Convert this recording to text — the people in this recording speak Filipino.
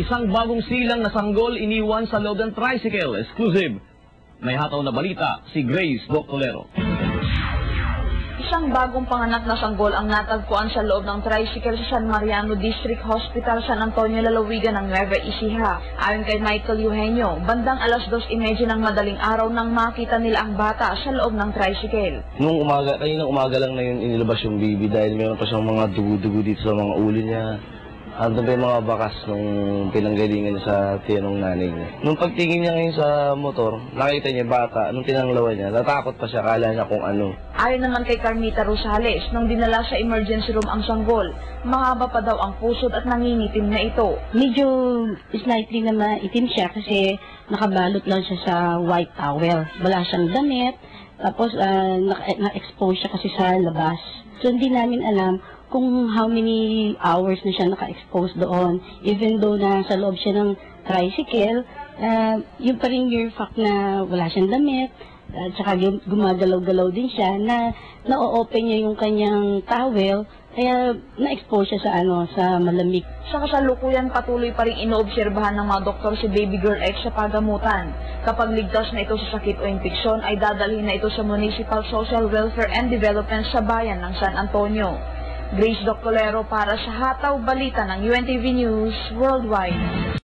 Isang bagong silang na sanggol iniwan sa loob ng tricycle. Exclusive. May hataw na balita si Grace Doctolero. Isang bagong panganak na sanggol ang natagpuan sa loob ng tricycle sa San Mariano District Hospital, San Antonio, Lalawigan ng Nueva Ecija. Ayon kay Michael Eugenio, bandang alas 2:30 ng madaling araw nang makita nila ang bata sa loob ng tricycle. Nung umaga, kaninang umaga lang na yun inilabas yung baby dahil meron pa siyang mga dugo-dugo dito sa mga ulo niya. Andun pa yung mga bakas nung pinanggalingan sa tiyan ng nanay niya. Nung pagtingin niya ngayon sa motor, nakita niya bata, nung tinanglawan niya, natakot pa siya, kala niya kung ano. Ayon naman kay Carmita Rosales, nung dinala sa emergency room ang sanggol, mahaba pa daw ang pusod at nangingitim na ito. Medyo slightly na maitim siya kasi nakabalot lang siya sa white towel. Wala siyang damit, tapos na-expose siya kasi sa labas. So hindi namin alam kung how many hours na siya naka-expose doon. Even though na sa loob siya ng tricycle, yung pa rin your fact na wala siyang damit, at saka gumagalaw-galaw din siya, na na-open niya yung kanyang towel, kaya na-expose siya sa malamig. Sa kasalukuyan, patuloy pa rin inoobserbahan ng mga doktor si Baby Girl X sa pagamutan. Kapag ligtas na ito sa sakit o infeksyon, ay dadalhin na ito sa Municipal Social Welfare and Development sa bayan ng San Antonio. Grace Doctolero para sa Hataw Balita ng UNTV News Worldwide.